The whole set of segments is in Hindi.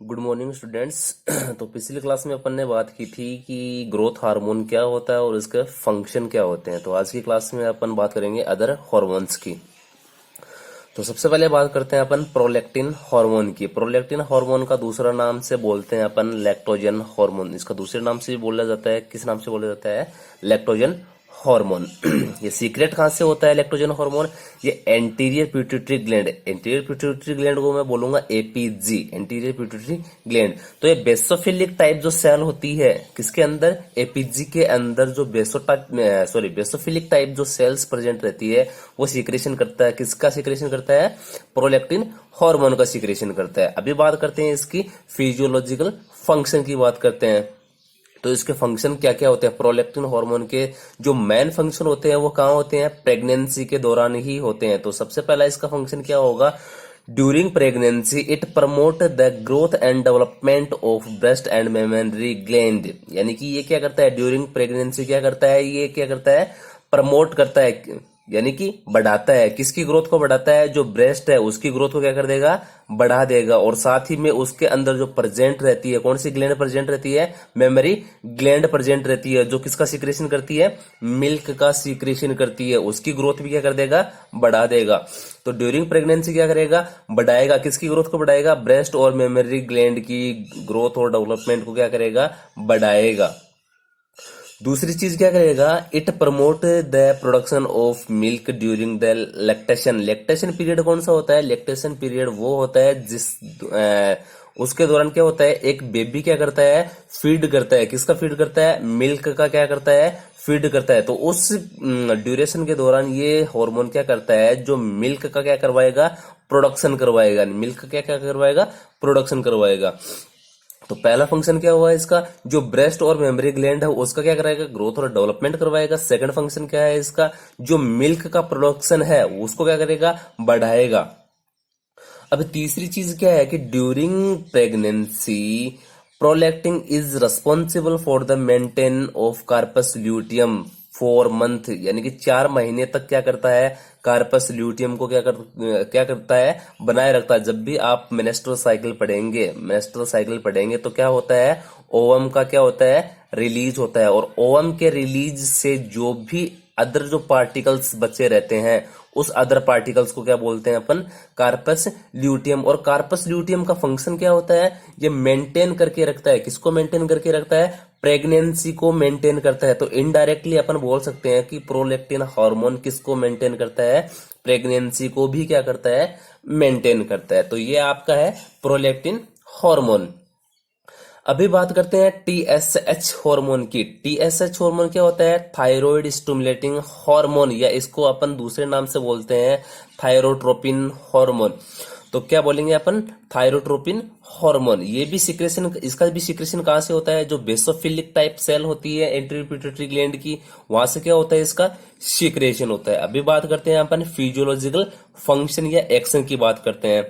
Good morning students. तो पिछली क्लास में अपन ने बात की थी कि ग्रोथ हार्मोन क्या होता है और इसके फंक्शन क्या होते हैं। तो आज की क्लास में अपन बात करेंगे अदर हार्मोन्स की। तो सबसे पहले बात करते हैं अपन प्रोलैक्टिन हार्मोन की। प्रोलैक्टिन हार्मोन का दूसरा नाम से बोलते हैं अपन लैक्टोजन हार्मोन। इसका दूसरे नाम से भी बोला जाता है, किस नाम से बोला जाता है? Lactogen hormone. ये सीक्रेट कहाँ से होता है लैक्टोजन हार्मोन? ये anterior pituitary gland, anterior pituitary gland को मैं बोलूंगा एपीजी, एंटीरियर पिट्यूटरी ग्लैंड। तो ये बेसोफिलिक टाइप जो सेल होती है किसके अंदर? एपीजी के अंदर जो बेसोफिलिक टाइप जो सेल्स प्रेजेंट रहती है वो सीक्रेशन करता है। किसका सीक्रेशन करता है? प्रोलैक्टिन हार्मोन का सीक्रेशन करता है। अभी बात करते हैं इसकी फिजियोलॉजिकल फंक्शन की बात करते हैं। तो इसके फंक्शन क्या क्या होते हैं? प्रोलैक्टिन हार्मोन के जो मेन फंक्शन होते हैं वो कहाँ होते हैं? प्रेगनेंसी के दौरान ही होते हैं। तो सबसे पहला इसका फंक्शन क्या होगा? During pregnancy it promote the growth and development of breast and memory gland. यानी कि ये क्या करता है? ड्यूरिंग प्रेगनेंसी क्या करता है? ये क्या करता है? प्रमोट करता है, यानी कि बढ़ाता है। किसकी ग्रोथ को बढ़ाता है? जो ब्रेस्ट है उसकी ग्रोथ को क्या कर देगा? बढ़ा देगा। और साथ ही में उसके अंदर जो प्रेजेंट रहती है, कौन सी ग्लैंड प्रेजेंट रहती है? मेमोरी ग्लैंड प्रेजेंट रहती है, जो किसका सीक्रेशन करती है? मिल्क का सीक्रेशन करती है। उसकी ग्रोथ भी क्या कर देगा? बढ़ा देगा। तो ड्यूरिंग प्रेगनेंसी क्या करेगा? बढ़ाएगा। किसकी ग्रोथ को बढ़ाएगा? ब्रेस्ट और मेमोरी ग्लैंड की ग्रोथ और डेवलपमेंट को क्या करेगा? बढ़ाएगा। दूसरी चीज क्या करेगा? It promote the production of milk during the lactation. Lactation period कौन सा होता है? लैक्टेशन पीरियड वो होता है उसके दौरान क्या होता है? एक बेबी क्या करता है? फीड करता है। किसका फीड करता है? मिल्क का क्या करता है? फीड करता है। तो उस ड्यूरेशन के दौरान ये हार्मोन क्या करता है? जो मिल्क का क्या करवाएगा? प्रोडक्शन करवाएगा। मिल्क का क्या क्या करवाएगा? प्रोडक्शन करवाएगा। तो पहला फंक्शन क्या हुआ इसका? जो ब्रेस्ट और मेमोरी ग्लैंड है उसका क्या कराएगा? ग्रोथ और डेवलपमेंट करवाएगा। सेकंड फंक्शन क्या है इसका? जो मिल्क का प्रोडक्शन है उसको क्या करेगा? बढ़ाएगा। अब तीसरी चीज क्या है कि during pregnancy prolactin is responsible for the maintain of corpus luteum 4 month. यानी कि 4 महीने तक क्या करता है? कार्पस ल्यूटियम को क्या करता है? बनाए रखता है। जब भी आप मेनेस्ट्रुअल साइकिल पढ़ेंगे तो क्या होता है? ओवम का क्या होता है? रिलीज होता है। और ओवम के रिलीज से जो भी अदर जो पार्टिकल्स बचे रहते हैं उस अदर पार्टिकल्स को क्या बोलते हैं अपन? Corpus luteum. और कार्पस ल्यूटियम का फंक्शन क्या होता है? ये मेंटेन करके रखता है। किसको मेंटेन करके रखता है? प्रेगनेंसी को मेंटेन करता है। तो इनडायरेक्टली अपन बोल सकते हैं कि प्रोलैक्टिन हार्मोन किसको मेंटेन करता है? प्रेगनेंसी को भी क्या करता है? मेंटेन करता है। तो ये आपका है प्रोलैक्टिन हार्मोन। अभी बात करते हैं टीएसएच हार्मोन की। टीएसएच हार्मोन क्या होता है? थायराइड स्टिमुलेटिंग हार्मोन, या इसको अपन दूसरे नाम से बोलते हैं थायरोट्रोपिन हार्मोन। तो क्या बोलेंगे अपन? Thyrotropin hormone. ये भी सिक्रेशन, इसका भी सिक्रेशन कहां से होता है? जो बेसोफिलिक टाइप सेल होती है एंटीरियर पिट्यूटरी ग्लैंड की, वहां से क्या होता है? इसका सिक्रेशन होता है। अभी बात करते हैं अपन फिजियोलॉजिकल फंक्शन या एक्शन की बात करते हैं।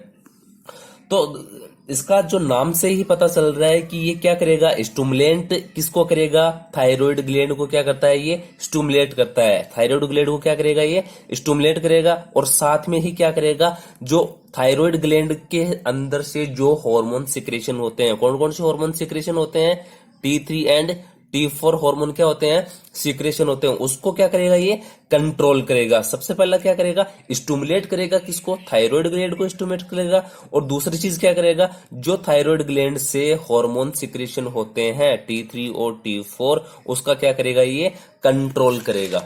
तो इसका जो नाम से ही पता चल रहा है कि ये क्या करेगा? स्टुमुलेंट किसको करेगा? थायराइड ग्लैंड को क्या करता है? ये स्टुमुलेट करता है। थायराइड ग्लैंड को क्या करेगा? ये स्टुमुलेट करेगा। और साथ में ही क्या करेगा? जो थायराइड ग्लैंड के अंदर से जो हार्मोन सिक्रेशन होते हैं, कौन कौन से हार्मोन सिक्रेशन होते हैं? T3 एंड T4 हार्मोन क्या होते हैं? सीक्रेशन होते हैं। उसको क्या करेगा? ये कंट्रोल करेगा। सबसे पहला क्या करेगा? स्टुमुलेट करेगा। किसको? थायराइड ग्लैंड को स्टुमुलेट करेगा। और दूसरी चीज क्या करेगा? जो थायराइड ग्लैंड से हार्मोन सिक्रेशन होते हैं T3 और T4, उसका क्या करेगा? ये कंट्रोल करेगा।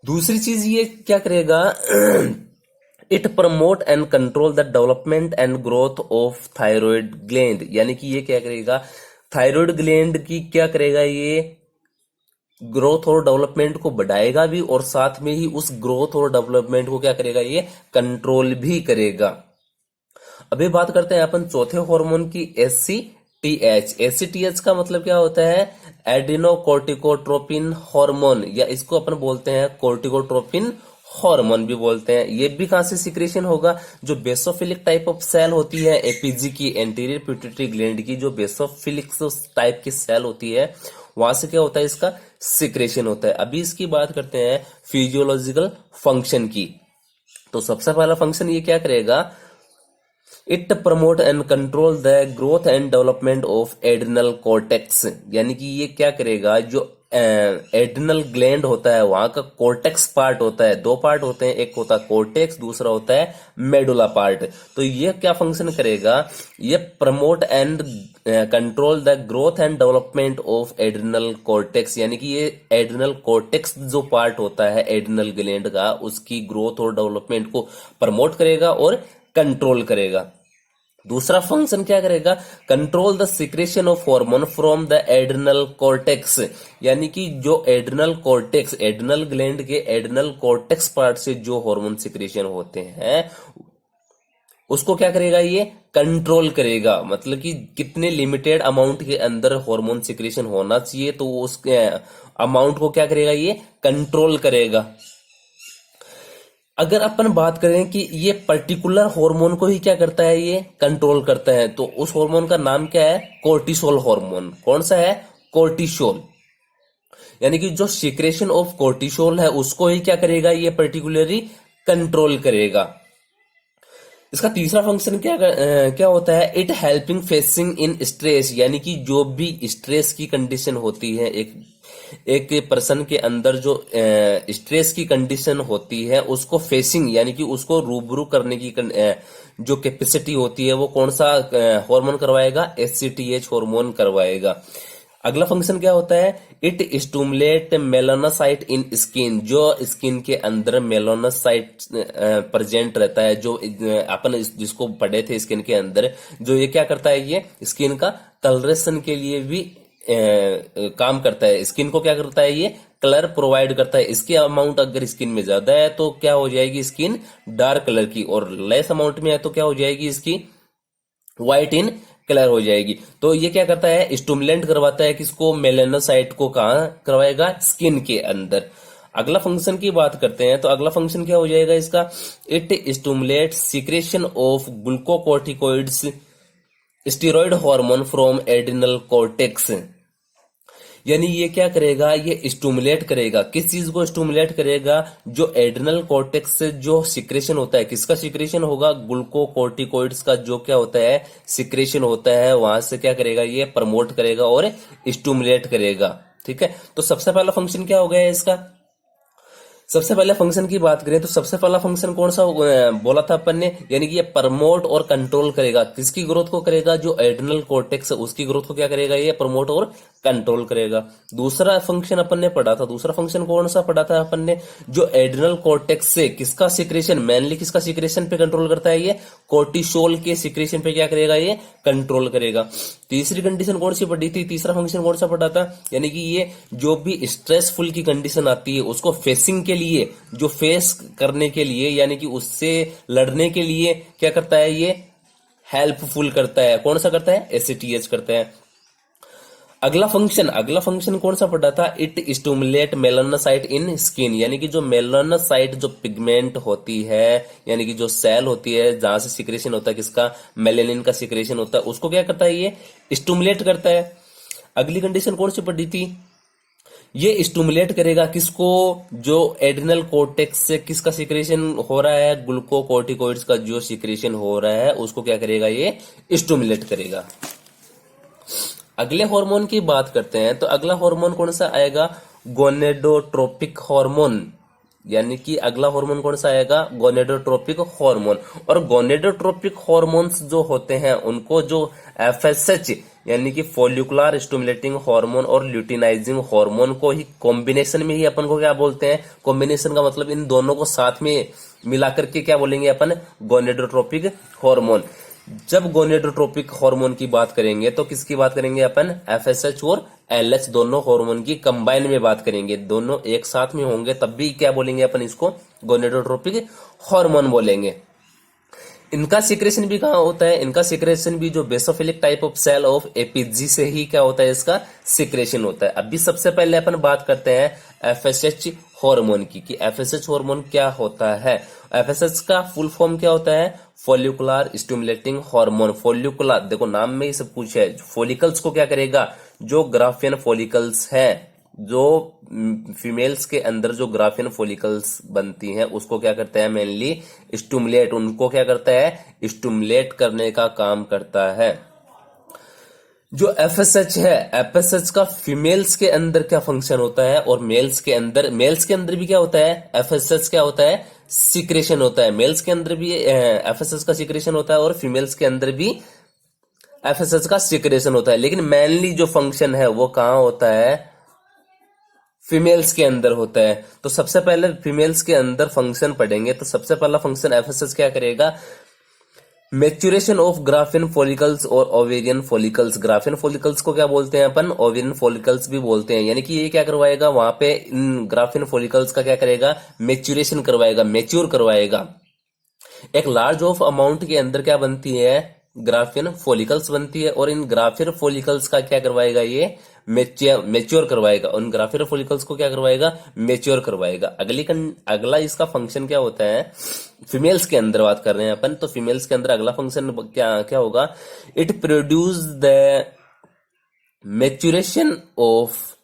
दूसरी चीज ये क्या करेगा? It promote and control the development and growth of thyroid gland. यानी कि ये क्या करेगा? थायराइड ग्लैंड की क्या करेगा? ये ग्रोथ और डेवलपमेंट को बढ़ाएगा भी, और साथ में ही उस ग्रोथ और डेवलपमेंट को क्या करेगा? ये कंट्रोल भी करेगा। अभी बात करते हैं अपन चौथे हार्मोन की, एससीटीएच। एससीटीएच का मतलब क्या होता है? एडिनोकोर्टिकोट्रोपिन हार्मोन, या इसको अपन बोलते हैं कोर्टिकोट्रोपिन हार्मोन भी बोलते हैं। ये भी कहां से सिक्रेशन होगा? जो बेसोफिलिक टाइप ऑफ सेल होती है एपीजी की, एंटीरियर पिट्यूटरी ग्लैंड की जो बेसोफिलिक टाइप की सेल होती है, वहां से क्या होता है? इसका सिक्रेशन होता है। अभी इसकी बात करते हैं फिजियोलॉजिकल फंक्शन की। तो सबसे पहला फंक्शन ये क्या करेगा? It promote and control the growth and development of adrenal cortex, यानी कि ये क्या करेगा, जो एड्रिनल ग्लैंड होता है वहां का कॉर्टेक्स पार्ट होता है, दो पार्ट होते हैं, एक होता है कॉर्टेक्स, दूसरा होता है मेडुला पार्ट। तो ये क्या फंक्शन करेगा, ये promote and control the growth and development of adrenal cortex, यानी कि ये एड्रिनल कॉर्टेक्स जो पार्ट होता है एड्रिनल ग्लैंड का, उसकी ग्रोथ और डेवलपमेंट को प्रमोट करेगा और कंट्रोल करेगा। दूसरा फंक्शन क्या करेगा, control the secretion of hormone from the adrenal cortex, यानी कि जो एड्रिनल कॉर्टेक्स, एड्रिनल ग्लैंड के एड्रिनल कॉर्टेक्स पार्ट से जो हार्मोन सिक्रेशन होते हैं उसको क्या करेगा, ये कंट्रोल करेगा। मतलब कि कितने लिमिटेड अमाउंट के अंदर हार्मोन सिक्रेशन होना चाहिए, तो उसके अमाउंट को क्या करेगा, ये कंट्रोल करेगा। अगर अपन बात करें कि ये पर्टिकुलर हार्मोन को ही क्या करता है, ये कंट्रोल करता है, तो उस हार्मोन का नाम क्या है, कोर्टिसोल हार्मोन। कौन सा है, कोर्टिसोल, यानी कि जो सिक्रेशन ऑफ कोर्टिसोल है उसको ही क्या करेगा, ये पर्टिकुलरली कंट्रोल करेगा। इसका तीसरा फंक्शन क्या होता है, it helping facing in stress, यानी कि जो भी स्ट्रेस की कंडीशन होती है, एक पर्सन के अंदर जो स्ट्रेस की कंडीशन होती है उसको फेसिंग, यानी कि उसको रूबरू करने की जो कैपेसिटी होती है वो कौन सा हार्मोन करवाएगा, एचसीटीएच हार्मोन करवाएगा। अगला फंक्शन क्या होता है, it stimulate melanocyte in skin, जो स्किन के अंदर मेलानोसाइट प्रेजेंट रहता है, जो अपन जिसको पढ़े थे स्किन के अंदर, जो ये क्या करता है, ये स्किन का कलरेशन के लिए भी काम करता है। स्किन को क्या करता है, ये कलर प्रोवाइड करता है। इसकी अमाउंट अगर स्किन में ज्यादा है तो क्या हो जाएगी, स्किन डार्क कलर की, और लेस अमाउंट में है तो क्या हो जाएगी, इसकी व्हाइट इन कलर हो जाएगी। तो ये क्या करता है, स्टिमुलेंट करवाता है किसको, मेलानोसाइट को। कहां करवाएगा, स्किन के अंदर। अगला फंक्शन की बात करते हैं, तो अगला फंक्शन क्या हो जाएगा इसका, it stimulate secretion of glucocorticoids steroid hormone from adrenal cortex, यानी ये क्या करेगा, ये स्टिमुलेट करेगा। किस चीज को स्टिमुलेट करेगा, जो एड्रिनल कॉर्टेक्स से जो सिक्रेशन होता है, किसका सिक्रेशन होगा, ग्लूकोकोर्टिकोइड्स का जो क्या होता है, सिक्रेशन होता है, वहां से क्या करेगा, ये प्रमोट करेगा और स्टिमुलेट करेगा। ठीक है, तो सबसे पहला फंक्शन क्या हो गया इसका, सबसे पहले फंक्शन की बात करें तो सबसे पहला फंक्शन कौन सा बोला था अपन ने, यानी कि ये प्रमोट और कंट्रोल करेगा। किसकी ग्रोथ को करेगा, जो एड्रिनल कॉर्टेक्स है उसकी ग्रोथ को क्या करेगा, ये प्रमोट और कंट्रोल करेगा। दूसरा फंक्शन अपन ने पढ़ा था, दूसरा फंक्शन कौन सा पढ़ा था अपन ने, जो एड्रिनल कॉर्टेक्स से किसका सिक्रेशन, मेनली किसका सिक्रेशन पे कंट्रोल करता है, ये कोर्टिसोल के सिक्रेशन पे क्या करेगा, ये कंट्रोल करेगा। तीसरी कंडीशन कौन सी पढ़ी थी, तीसरा फंक्शन कौन सा पढ़ा था, यानी कि ये जो भी स्ट्रेसफुल की कंडीशन आती है उसको फेसिंग के लिए, जो फेस करने के लिए, यानी कि उससे लड़ने के लिए क्या करता है, ये हेल्पफुल करता है। कौन सा करता है, एचसीटीएच करता है। अगला फंक्शन कौन सा पढ़ा था, it stimulate melanocyte in skin, यानी कि जो मेलानोसाइट जो पिगमेंट होती है, यानी कि जो सेल होती है जहां से सिक्रेशन होता है, किसका, मेलेनिन का सिक्रेशन होता है, उसको क्या करता है, ये स्टिमुलेट करता है। अगली कंडीशन कौन सी पढ़ी थी, ये स्टिमुलेट करेगा किसको, जो एड्रिनल कॉर्टेक्स से किसका सिक्रेशन हो रहा है, ग्लूकोकोर्टिकोइड्स का जो सिक्रेशन हो रहा है उसको क्या करेगा, ये स्टिमुलेट करेगा। अगले हार्मोन की बात करते हैं, तो अगला हार्मोन कौन सा आएगा, गोनेडोट्रोपिक हार्मोन, यानी कि अगला हार्मोन कौन सा आएगा, गोनेडोट्रोपिक हार्मोन। और गोनेडोट्रोपिक हार्मोन्स जो होते हैं उनको जो एफएसएच यानी कि फॉलिकुलर स्टिमुलेटिंग हार्मोन और ल्यूटिनाइजिंग हार्मोन को ही कॉम्बिनेशन में ही अपन को क्या बोलते हैं, कॉम्बिनेशन का मतलब इन दोनों को साथ में मिलाकर के क्या बोलेंगे अपन, गोनेडोट्रोपिक हार्मोन। जब गोनेडोट्रोपिक हार्मोन की बात करेंगे तो किसकी बात करेंगे अपन, एफएसएच और एलएच दोनों हार्मोन की कंबाइन में बात करेंगे, दोनों एक साथ में होंगे तब भी क्या बोलेंगे अपन, इसको गोनेडोट्रोपिक हार्मोन बोलेंगे। इनका सिक्रेशन भी कहाँ होता है, इनका सिक्रेशन भी जो basophilic type of cell of APG से ही क्या होता है, इसका सिक्रेशन होता है। अभी सबसे पहले अपन बात करते हैं एफएसएच हार्मोन की, कि एफएसएच हार्मोन क्या होता है। एफएसएच का फुल फॉर्म क्या होता है, फॉलिकुलर स्टिमुलेटिंग हार्मोन। फॉलिकुलर देखो नाम में ही सब कुछ है, फॉलिकल्स को क्या करेगा, जो ग्राफियन फॉलिकल्स है जो फीमेल्स के अंदर जो ग्राफिन फॉलिकल्स बनती हैं उसको क्या करता है, मेनली स्टिमुलेट, उनको क्या करता है, स्टिमुलेट करने का काम करता है। जो एफएसएच है, एफएसएच का फीमेल्स के अंदर क्या फंक्शन होता है और मेल्स के अंदर भी क्या होता है, एफएसएच क्या होता है, सिक्रेशन होता है। मेल्स के अंदर भी एफएसएच का सिक्रेशन होता है और फीमेल्स के अंदर भी एफएसएच का सिक्रेशन होता है, लेकिन मेनली जो फंक्शन है वो कहां होता है, फीमेल्स के अंदर होता है। तो सबसे पहले फीमेल्स के अंदर फंक्शन पढ़ेंगे। तो सबसे पहला फंक्शन एफएसएच क्या करेगा, मैच्यूरेशन ऑफ ग्राफिन फॉलिकल्स और ओवेरियन फॉलिकल्स। ग्राफिन फॉलिकल्स को क्या बोलते हैं अपन, ओवेरियन फॉलिकल्स भी बोलते हैं। यानी कि ये क्या करवाएगा, वहां पे इन ग्राफिन फॉलिकल्स का क्या करेगा, मैच्यूरेशन करवाएगा, मैच्योर करवाएगा। एक लार्ज ऑफ अमाउंट के अंदर क्या बनती है, ग्राफिन फॉलिकल्स बनती है, और इन ग्राफिन फॉलिकल्स का क्या करवाएगा, ये मेच्योर करवाएगा। उन ग्राफिन फॉलिकल्स को क्या करवाएगा, मेच्योर करवाएगा। अगला इसका फंक्शन क्या होता है, फीमेल्स के अंदर बात कर रहे हैं अपन, तो फीमेल्स के अंदर अगला फंक्शन क्या क्या होगा, it produce the maturation of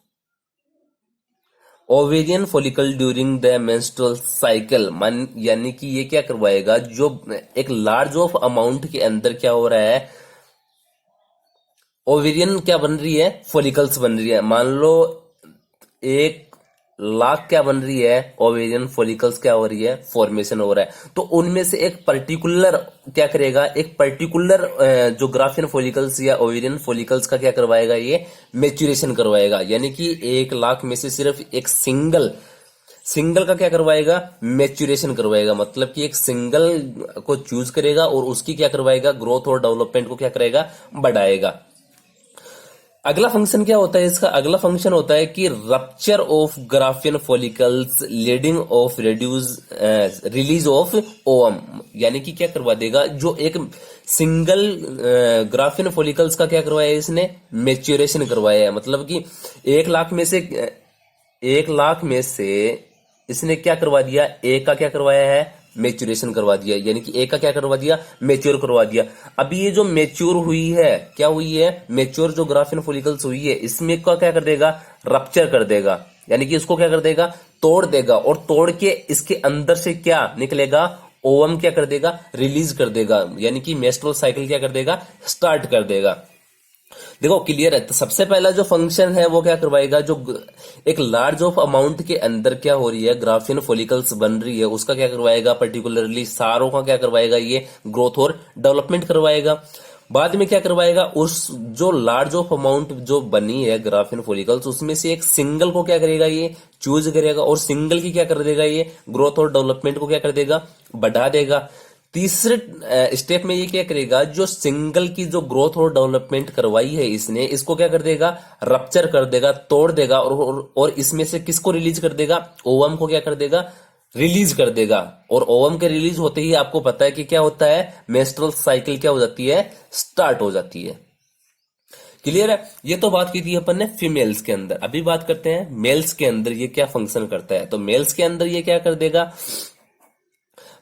ovarian follicle during the menstrual cycle. मन यानी कि ये क्या करवाएगा, जो एक लार्ज ऑफ अमाउंट के अंदर क्या हो रहा है, ओवेरियन क्या बन रही है, फॉलिकल्स बन रही है। मान लो 1,00,000 क्या बन रही है, ओवेरियन फॉलिकल्स क्या हो रही है, फॉर्मेशन हो रहा है। तो उनमें से एक पर्टिकुलर क्या करेगा, एक पर्टिकुलर जो ग्राफिन फॉलिकल्स या ओवेरियन फॉलिकल्स का क्या करवाएगा, ये मैच्यूरेशन करवाएगा। यानी कि 1,00,000 में से सिर्फ एक सिंगल का क्या करवाएगा, मैच्यूरेशन करवाएगा। मतलब कि एक सिंगल को चूज करेगा और उसकी क्या करवाएगा, ग्रोथ और डेवलपमेंट को क्या करेगा, बढ़ाएगा। अगला फंक्शन क्या होता है इसका, अगला फंक्शन होता है कि rupture of graphene follicles leading of release of ovum. यानी कि क्या करवा देगा, जो एक सिंगल ग्राफिन फॉलिकल्स का क्या करवाया इसने, मैच्योरेशन करवाया है। मतलब कि 1,00,000 में से इसने क्या करवा दिया, एक का क्या करवाया है, मैच्यूरेशन करवा दिया। यानी कि एक का क्या करवा दिया, मैच्योर करवा दिया। अभी ये जो मैच्योर हुई है, क्या हुई है, मैच्योर जो ग्राफिन फॉलिकल्स हुई है, इसमें का क्या कर देगा, रप्चर कर देगा। यानी कि इसको क्या कर देगा, तोड़ देगा, और तोड़ के इसके अंदर से क्या निकलेगा, ओवम क्या कर देगा, रिलीज कर देगा। यानी कि मेंस्ट्रुअल साइकिल क्या कर देगा, स्टार्ट कर देगा। देखो क्लियर है। तो सबसे पहला जो फंक्शन है वो क्या करवाएगा, जो एक लार्ज ऑफ अमाउंट के अंदर क्या हो रही है, ग्राफिन फॉलिकल्स बन रही है, उसका क्या करवाएगा, पर्टिकुलरली सारों का क्या करवाएगा, ये ग्रोथ और डेवलपमेंट करवाएगा। बाद में क्या करवाएगा, उस जो लार्ज ऑफ अमाउंट जो बनी है ग्राफिन फॉलिकल्स, उसमें से एक सिंगल को क्या करेगा, ये चूज करेगा, और सिंगल की क्या कर देगा, ये ग्रोथ और डेवलपमेंट को क्या कर देगा, बढ़ा देगा। तीसरे स्टेप में ये क्या करेगा, जो सिंगल की जो ग्रोथ और डेवलपमेंट करवाई है इसने, इसको क्या कर देगा, रप्चर कर देगा, तोड़ देगा, और इसमें से किसको रिलीज कर देगा, ओवम को क्या कर देगा, रिलीज कर देगा। और ओवम के रिलीज होते ही आपको पता है कि क्या होता है, मेंस्ट्रुअल साइकिल क्या हो जाती है, स्टार्ट हो जाती है। क्लियर है। ये तो बात की थी अपन ने फीमेल्स के अंदर। अभी बात करते हैं मेल्स के अंदर ये क्या फंक्शन करता है। तो मेल्स के अंदर ये क्या कर देगा,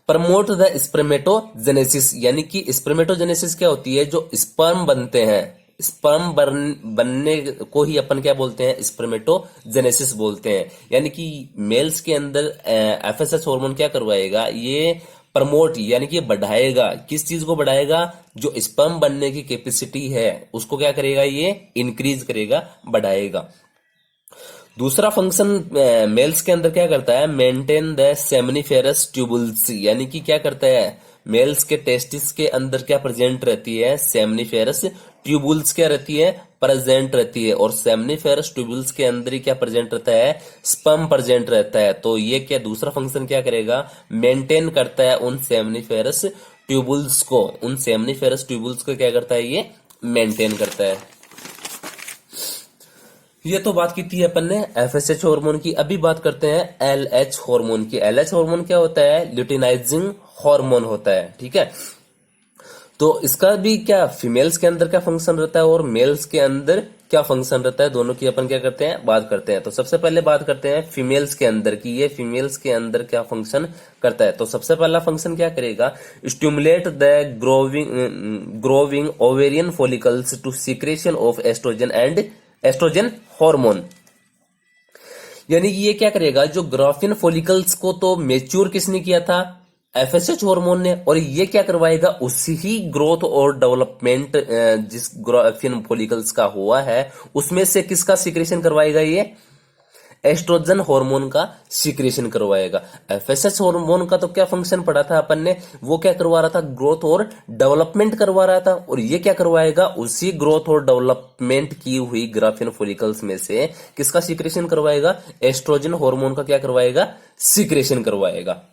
प्रमोट द स्पर्मेटोजेनेसिस। यानी कि स्पर्मेटोजेनेसिस क्या होती है, जो स्पर्म बनते हैं, स्पर्म बनने को ही अपन क्या बोलते हैं, स्पर्मेटोजेनेसिस बोलते हैं। यानी कि मेल्स के अंदर एफएसएच हार्मोन क्या करवाएगा, ये प्रमोट यानी कि बढ़ाएगा। किस चीज को बढ़ाएगा, जो स्पर्म बनने की कैपेसिटी है उसको क्या करेगा, ये इंक्रीज करेगा, बढ़ाएगा। दूसरा फंक्शन मेल्स के अंदर क्या करता है, मेंटेन द सेमिनिफेरस ट्यूबुल्स। यानी कि क्या करता है, मेल्स के टेस्टिस के अंदर क्या प्रेजेंट रहती है, सेमिनिफेरस ट्यूबुल्स क्या रहती है, प्रेजेंट रहती है। और सेमिनिफेरस ट्यूबुल्स के अंदर ही क्या प्रेजेंट रहता है, स्पर्म प्रेजेंट रहता है। तो ये क्या दूसरा फंक्शन क्या करेगा, मेंटेन करता है उन सेमिनिफेरस ट्यूबुल्स को, उन सेमिनिफेरस ट्यूबुल्स को क्या करता है, ये मेंटेन करता है। ये तो बात की थी अपन ने एफएसएच हार्मोन की। अभी बात करते हैं एलएच हार्मोन की। एलएच हार्मोन क्या होता है, ल्यूटिनाइजिंग हार्मोन होता है, ठीक है। तो इसका भी क्या फीमेल्स के अंदर क्या फंक्शन रहता है और मेल्स के अंदर क्या फंक्शन रहता है, दोनों की अपन क्या करते हैं, बात करते हैं। तो सबसे पहले बात करते हैं फीमेल्स के अंदर की, ये फीमेल्स के अंदर क्या फंक्शन करता है। तो सबसे पहला फंक्शन क्या करेगा, stimulate the growing ovarian follicles to secretion of oestrogen and oestrogen hormone. यानी कि ये क्या करेगा, जो ग्राफिन फॉलिकल्स को तो मेच्योर किसने किया था, एफएसएच हार्मोन ने, और ये क्या करवाएगा, उसी ही ग्रोथ और डेवलपमेंट जिस ग्राफिन फॉलिकल्स का हुआ है उसमें से किसका सिक्रेशन करवाएगा, ये एस्ट्रोजन हार्मोन का सिक्रेशन करवाएगा। एफएसएच हार्मोन का तो क्या फंक्शन पढ़ा था अपन ने, वो क्या करवा रहा था, ग्रोथ और डेवलपमेंट करवा रहा था, और ये क्या करवाएगा, उसी ग्रोथ और डेवलपमेंट की हुई ग्राफिन फॉलिकल्स में से किसका सिक्रेशन करवाएगा, एस्ट्रोजन हार्मोन का क्या करवाएगा, सिक्रेशन करवाएगा।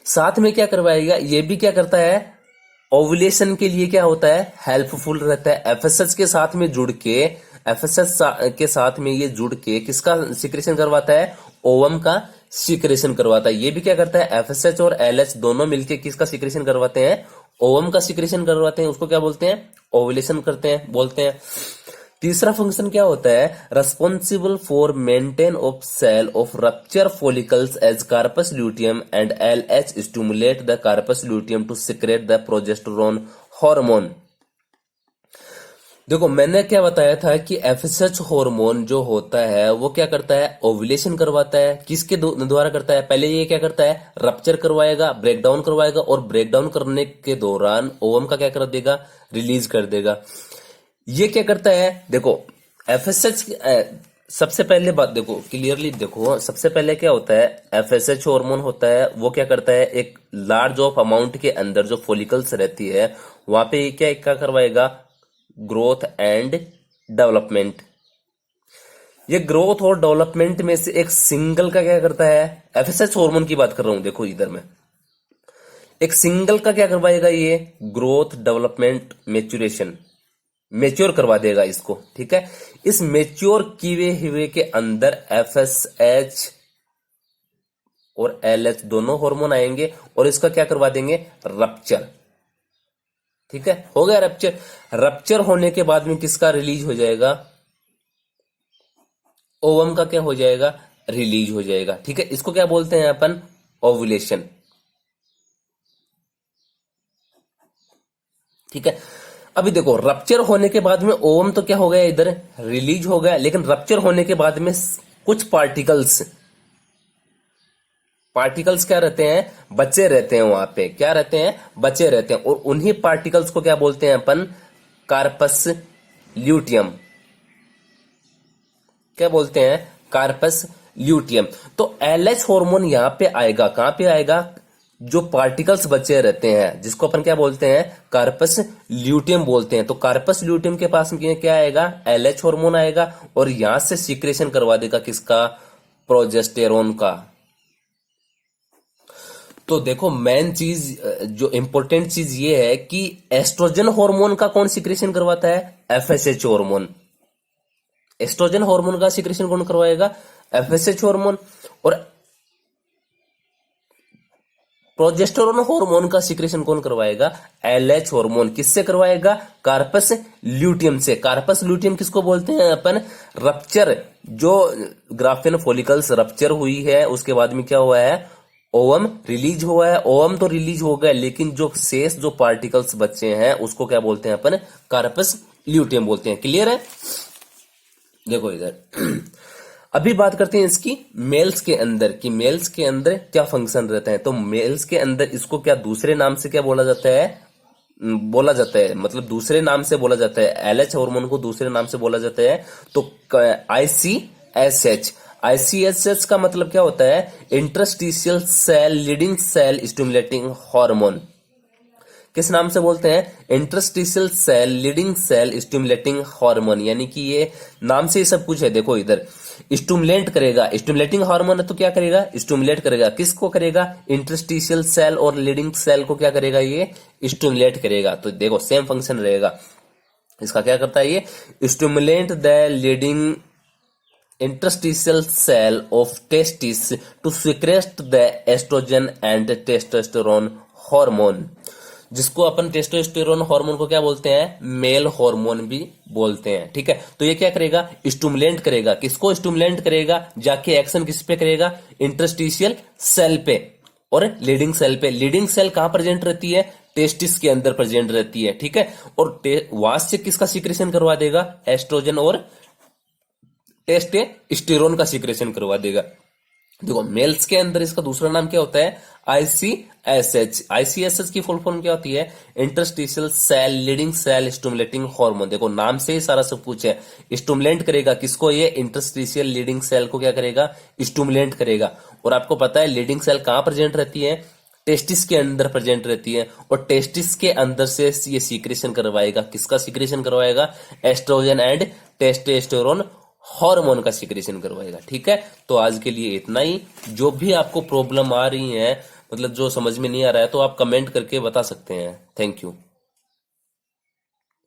साथ में क्या करवाएगा, ये भी क्या करता है, ओव्यूलेशन के लिए क्या होता है, हेल्पफुल रहता है। एफएसएच के साथ में जुड़ के, एफएसएच के साथ में ये जुड़ के किसका सिक्रेशन करवाता है, ओवम का सिक्रेशन करवाता है। ये भी क्या करता है, एफएसएच और एलएच दोनों मिलके किसका सिक्रेशन करवाते हैं, ओवम का सिक्रेशन करवाते हैं। उसको क्या बोलते हैं, ओव्यूलेशन करते हैं, बोलते हैं। तीसरा फंक्शन क्या होता है, responsible for maintain of cell of rupture follicles as corpus luteum and LH stimulate the corpus luteum to secrete the progesterone hormone. देखो मैंने क्या बताया था कि एफएसएच हार्मोन जो होता है वो क्या करता है, ओव्यूलेशन करवाता है। किसके द्वारा करता है, पहले ये क्या करता है, रप्चर करवाएगा, ब्रेकडाउन करवाएगा, और ब्रेकडाउन करने के दौरान ओवम का क्या कर देगा, रिलीज कर देगा। ये क्या करता है, देखो एफएसएच, सबसे पहले बात देखो क्लियरली, देखो सबसे पहले क्या होता है, एफएसएच हार्मोन होता है वो क्या करता है, एक लार्ज ऑफ अमाउंट के अंदर जो फॉलिकल्स रहती है वहां पे क्या करवाएगा, ग्रोथ एंड डेवलपमेंट। ये ग्रोथ और डेवलपमेंट में से एक सिंगल का क्या करता है, एफएसएच हार्मोन की बात कर रहा हूं, देखो इधर में एक सिंगल का क्या करवाएगा, ये ग्रोथ डेवलपमेंट मेच्योरेशन, मेच्योर करवा देगा इसको, ठीक है। इस मेच्योर किए हुए के अंदर एफएसएच और एलएच दोनों हार्मोन आएंगे और इसका क्या करवा देंगे, रप्चर, ठीक है, हो गया रप्चर। रप्चर होने के बाद में किसका रिलीज हो जाएगा, ओवम का क्या हो जाएगा, रिलीज हो जाएगा, ठीक है। इसको क्या बोलते हैं अपन, ओव्यूलेशन, ठीक है। अभी देखो रप्चर होने के बाद में ओवम तो क्या हो गया, इधर रिलीज हो गया, लेकिन रप्चर होने के बाद में कुछ पार्टिकल्स क्या रहते हैं, बचे रहते हैं वहां पे, क्या रहते हैं, बचे रहते हैं, और उन्हीं पार्टिकल्स को क्या बोलते हैं अपन, कार्पस ल्यूटियम, क्या बोलते हैं, कार्पस ल्यूटियम। तो एलएच हार्मोन यहां पे आएगा, कहां पे आएगा, जो पार्टिकल्स बचे रहते हैं जिसको अपन क्या बोलते हैं, कार्पस ल्यूटियम बोलते हैं। तो कार्पस ल्यूटियम के पास में क्या आएगा, एलएच हार्मोन आएगा, और यहां से सिक्रेशन करवा देगा किसका, प्रोजेस्टेरोन का। तो देखो मेन चीज, जो इंपॉर्टेंट चीज ये है कि एस्ट्रोजन हार्मोन का कौन सिक्रेशन करवाता है, एफएसएच हार्मोन। एस्ट्रोजन हार्मोन का सिक्रेशन कौन करवाएगा, एफएसएच हार्मोन, और प्रोजेस्टेरोन हार्मोन का सिक्रेशन कौन करवाएगा, एलएच हार्मोन। किससे करवाएगा, कार्पस ल्यूटियम से। कार्पस ल्यूटियम किसको बोलते हैं अपन, रप्चर, जो ग्राफिन फॉलिकल्स रप्चर हुई है उसके बाद में क्या हुआ है, ओवम रिलीज हुआ है। ओवम तो रिलीज हो गया, लेकिन जो शेष जो पार्टिकल्स बचे हैं उसको क्या बोलते हैं अपन, कार्पस ल्यूटियम बोलते हैं। क्लियर है, देखो इधर अभी बात करते हैं इसकी मेल्स के अंदर, कि मेल्स के अंदर क्या फंक्शन रहता है। तो मेल्स के अंदर इसको क्या दूसरे नाम से क्या बोला जाता है, मतलब दूसरे नाम से बोला जाता है, एलएच हार्मोन को दूसरे नाम से बोला जाता है, तो आईसीएसएच। आईसीएसएच का मतलब क्या होता है, interstitial cell leading cell stimulating hormone. किस नाम से बोलते हैं, interstitial cell leading cell stimulating hormone, यानी कि ये नाम से ही सब कुछ है। देखो इधर स्टिमुलेट करेगा, स्टिमुलेटिंग हार्मोन है तो क्या करेगा, स्टिमुलेट करेगा, किसको करेगा, इंटरस्टिशियल सेल और लीडिंग सेल को क्या करेगा, ये स्टिमुलेट करेगा। तो देखो सेम फंक्शन रहेगा इसका, क्या करता है ये, stimulate the leading interstitial cell of testis to secrete the estrogen and testosterone hormone, जिसको अपन टेस्टोस्टेरोन हार्मोन को क्या बोलते हैं, मेल हार्मोन भी बोलते हैं, ठीक है। तो ये क्या करेगा, स्टिमुलेट करेगा, किसको स्टिमुलेट करेगा, जाके एक्शन किस पे करेगा, इंटरस्टिशियल सेल पे और लीडिंग सेल पे। लीडिंग सेल कहां प्रेजेंट रहती है, टेस्टिस के अंदर प्रेजेंट रहती है, ठीक है। और वहां से किसका सिक्रेशन करवा देगा, एस्ट्रोजन और टेस्टोस्टेरोन का सीक्रेशन करवा देगा। देखो मेल्स के अंदर इसका दूसरा नाम क्या होता है, आईसीएसएच। आईसीएसएच की फुल फॉर्म क्या होती है, interstitial cell leading cell stimulating hormone. देखो नाम से ही सारा सब कुछ है, स्टिमुलेंट करेगा किसको, ये इंटरस्टिशियल लीडिंग सेल को क्या करेगा, स्टिमुलेंट करेगा। और आपको पता है लीडिंग सेल कहां प्रेजेंट रहती है, टेस्टिस के अंदर प्रेजेंट रहती है, और टेस्टिस के अंदर से ये सीक्रेशन करवाएगा, किसका सीक्रेशन करवाएगा, एस्ट्रोजन एंड टेस्टोस्टेरोन हार्मोन का सीक्रेशन करवाएगा। ठीक है, तो आज के लिए इतना ही। जो भी आपको प्रॉब्लम आ रही है, मतलब जो समझ में नहीं आ रहा है, तो आप कमेंट करके बता सकते हैं। Thank you.